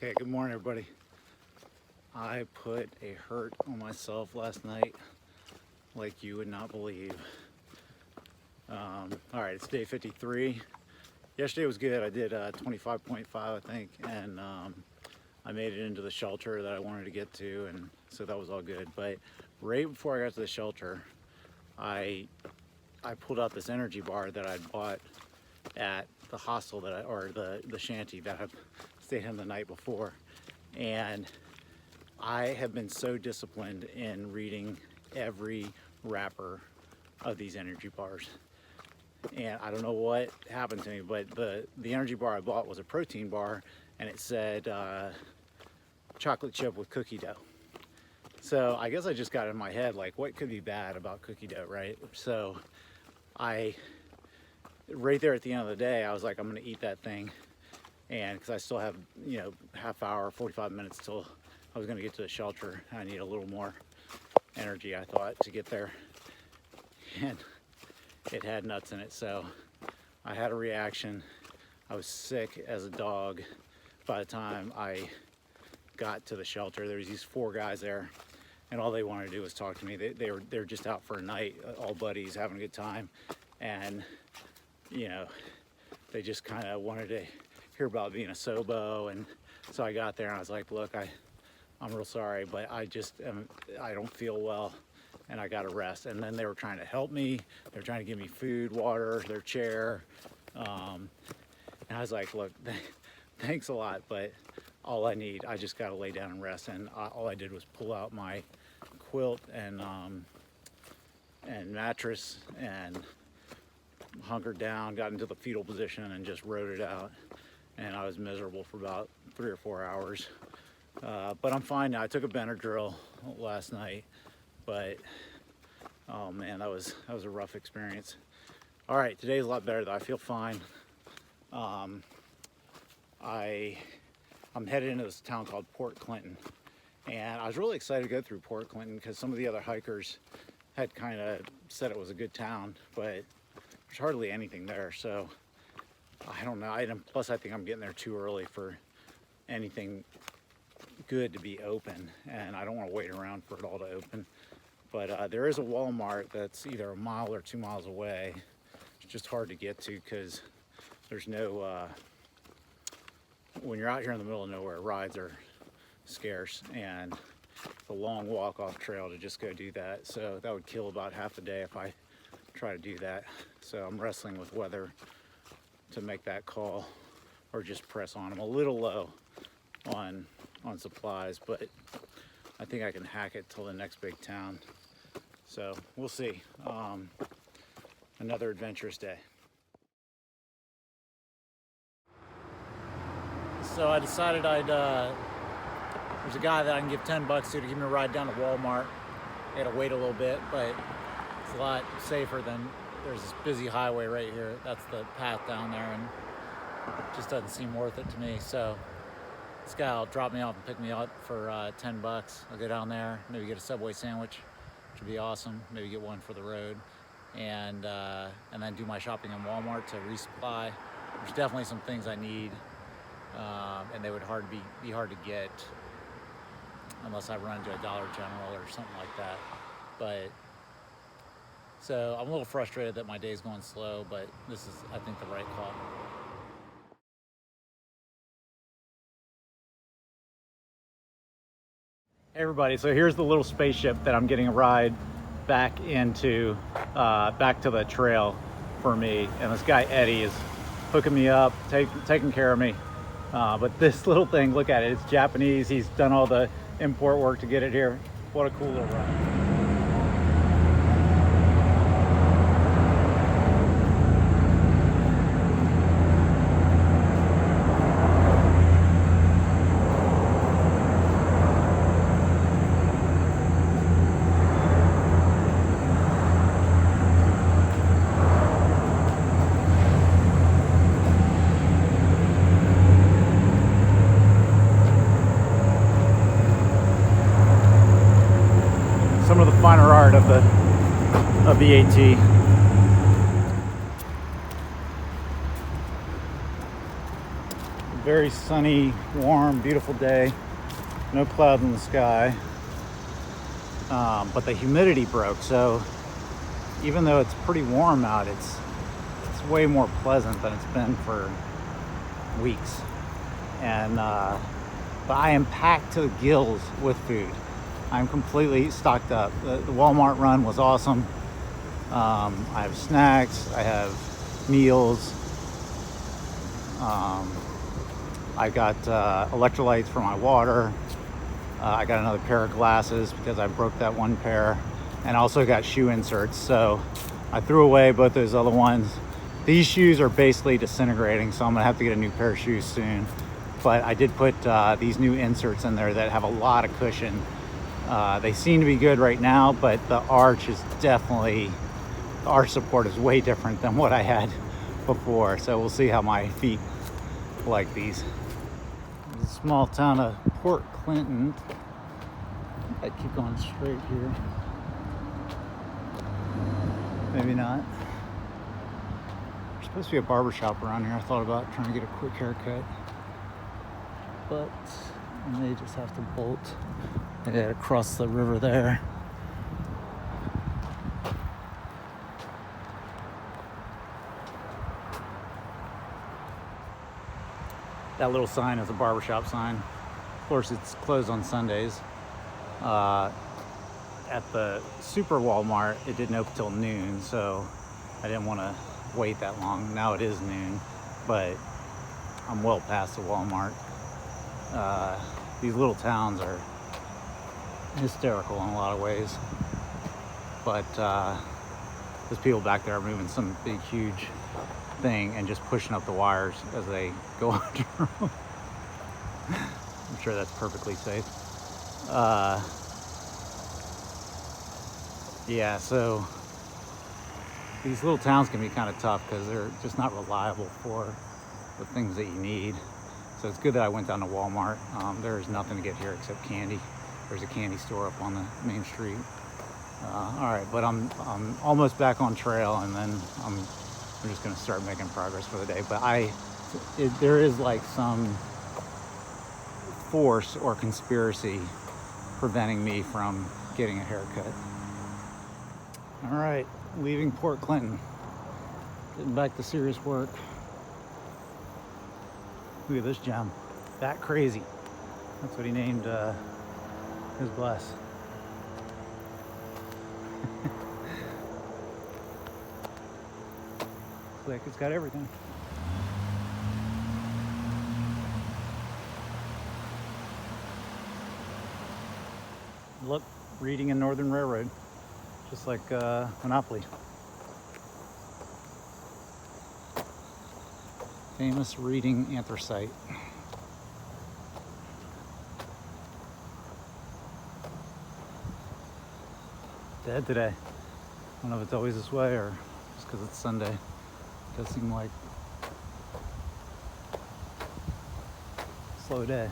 Okay, good morning, everybody. I put a hurt on myself last night like you would not believe. All right, it's day 53. Yesterday was good. I did 25.5, I think, and I made it into the shelter that I wanted to get to, and so that was all good. But right before I got to the shelter, I pulled out this energy bar that I'd bought at the hostel or the shanty that I've stayed in the night before, and I have been so disciplined in reading every wrapper of these energy bars. And I don't know what happened to me, but the energy bar I bought was a protein bar, and it said chocolate chip with cookie dough. So I guess I just got in my head, like, what could be bad about cookie dough, right? So right there at the end of the day, I was like, I'm gonna eat that thing. And because I still have, half hour, 45 minutes till I was gonna get to the shelter. I need a little more energy, I thought, to get there. And it had nuts in it, so I had a reaction. I was sick as a dog by the time I got to the shelter. There was these 4 guys there, and all they wanted to do was talk to me. They were just out for a night, all buddies, having a good time, and they just kind of wanted to hear about being a Sobo. And so I got there and I was like, look, I'm real sorry, but I don't feel well and I got to rest. And then they were trying to help me. They were trying to give me food, water, their chair. And I was like, look, thanks a lot, but all I just got to lay down and rest. And all I did was pull out my quilt and mattress and hunkered down, got into the fetal position and just rode it out. And I was miserable for about 3 or 4 hours. But I'm fine now. I took a Benadryl last night, but oh man, that was a rough experience. All right, today's a lot better though. I feel fine. I'm headed into this town called Port Clinton, and I was really excited to go through Port Clinton because some of the other hikers had kind of said it was a good town, but there's hardly anything there. So I don't know. Plus, I think I'm getting there too early for anything good to be open, and I don't want to wait around for it all to open. But there is a Walmart that's either a mile or 2 miles away. It's just hard to get to because there's no, when you're out here in the middle of nowhere, rides are scarce, and it's a long walk off trail to just go do that. So that would kill about half the day if I try to do that. So I'm wrestling with whether to make that call or just press on. I'm a little low on supplies, but I think I can hack it till the next big town. So we'll see. Another adventurous day. So I decided there's a guy that I can give $10 to give me a ride down to Walmart. I had to wait a little bit, but it's a lot safer than, there's this busy highway right here. That's the path down there, and it just doesn't seem worth it to me. So this guy will drop me off and pick me up for $10. I'll go down there, maybe get a Subway sandwich, which would be awesome. Maybe get one for the road, and then do my shopping in Walmart to resupply. There's definitely some things I need, and they would be hard to get unless I run into a Dollar General or something like that. But so I'm a little frustrated that my day's going slow, but this is, I think, the right call. Hey everybody, so here's the little spaceship that I'm getting a ride back into, back to the trail for me. And this guy Eddie is hooking me up, taking care of me. But this little thing, look at it, it's Japanese. He's done all the import work to get it here. What a cool little ride. Some of the finer art of the AT. very sunny, warm, beautiful day. No clouds in the sky. But the humidity broke, so even though it's pretty warm out, it's way more pleasant than it's been for weeks. And but I am packed to the gills with food. I'm completely stocked up. The Walmart run was awesome. I have snacks, I have meals. I got electrolytes for my water. I got another pair of glasses because I broke that one pair, and also got shoe inserts. So I threw away both those other ones. These shoes are basically disintegrating, so I'm gonna have to get a new pair of shoes soon. But I did put these new inserts in there that have a lot of cushion. They seem to be good right now, but the arch support is way different than what I had before. So we'll see how my feet like these. The small town of Port Clinton. I keep going straight here. Maybe not. There's supposed to be a barber shop around here. I thought about trying to get a quick haircut, but I may just have to bolt and head across the river there. That little sign is a barbershop sign. Of course, it's closed on Sundays. At the Super Walmart, it didn't open till noon, so I didn't want to wait that long. Now it is noon, but I'm well past the Walmart. These little towns are hysterical in a lot of ways, but those people back there are moving some big, huge thing and just pushing up the wires as they go under them. I'm sure that's perfectly safe. Yeah, so these little towns can be kind of tough because they're just not reliable for the things that you need. So it's good that I went down to Walmart. There is nothing to get here except candy. There's a candy store up on the main street. All right, but I'm almost back on trail, and then we're just going to start making progress for the day. But there is like some force or conspiracy preventing me from getting a haircut. All right, leaving Port Clinton, getting back to serious work. Look at this gem, that crazy. That's what he named his glass. Like it's got everything. Look, reading in Northern Railroad, just like Monopoly. Famous reading anthracite. Dead today. I don't know if it's always this way or just because it's Sunday. It does seem like a slow day.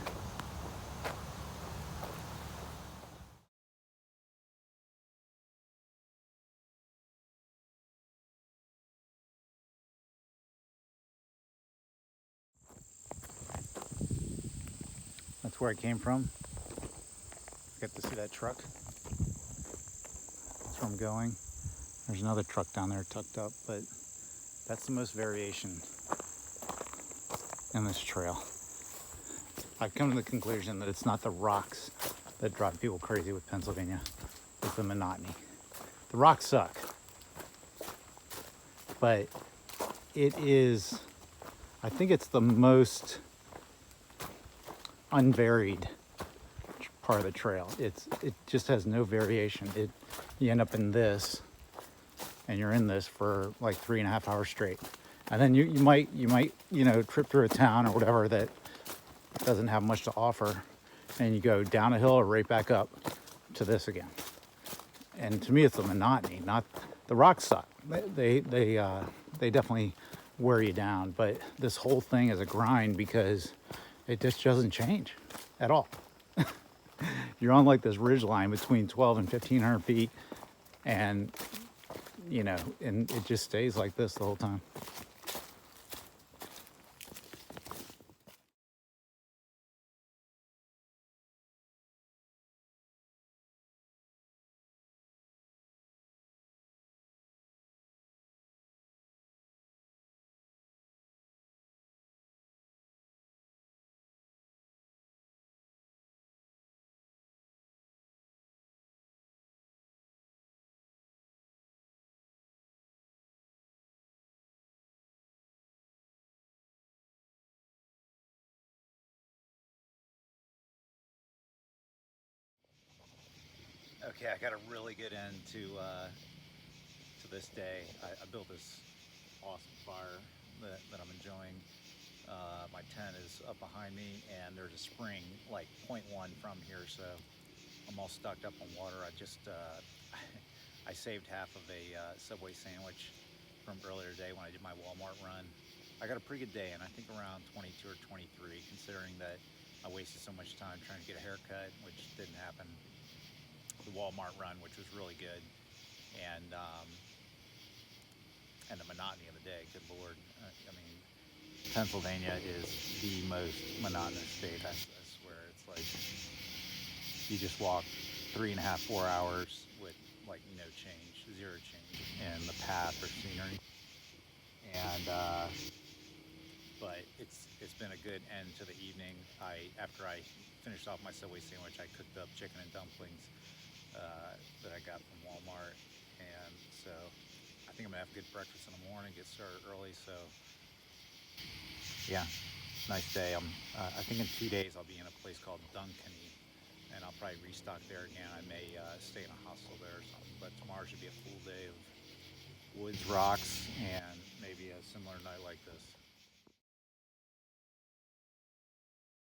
That's where I came from. I got to see that truck. That's where I'm going. There's another truck down there tucked up, but that's the most variation in this trail. I've come to the conclusion that it's not the rocks that drive people crazy with Pennsylvania. It's the monotony. The rocks suck, but it is, I think it's the most unvaried part of the trail. it just has no variation. You end up in this, and you're in this for like 3.5 hours straight, and then you might trip through a town or whatever that doesn't have much to offer, and you go down a hill or right back up to this again. And to me, it's the monotony. Not the rocks suck. They definitely wear you down, but this whole thing is a grind because it just doesn't change at all. You're on like this ridge line between 12 and 1,500 feet, and and it just stays like this the whole time. Okay, I got a really good end to this day. I built this awesome fire that I'm enjoying. My tent is up behind me, and there's a spring like 0.1 from here, so I'm all stocked up on water. I just I saved half of a Subway sandwich from earlier today when I did my Walmart run. I got a pretty good day, and I think around 22 or 23, considering that I wasted so much time trying to get a haircut, which didn't happen. The Walmart run, which was really good, and the monotony of the day. Good Lord, I mean, Pennsylvania is the most monotonous state. I swear, it's like you just walk 3.5, 4 hours with like no change, zero change in the path or scenery. And but it's been a good end to the evening. After I finished off my Subway sandwich, I cooked up chicken and dumplings that I got from Walmart, and so I think I'm gonna have a good breakfast in the morning, get started early. So yeah, nice day. I think in 2 days I'll be in a place called Duncanny, and I'll probably restock there again. I may stay in a hostel there or something, but tomorrow should be a full day of woods, rocks, and maybe a similar night like this.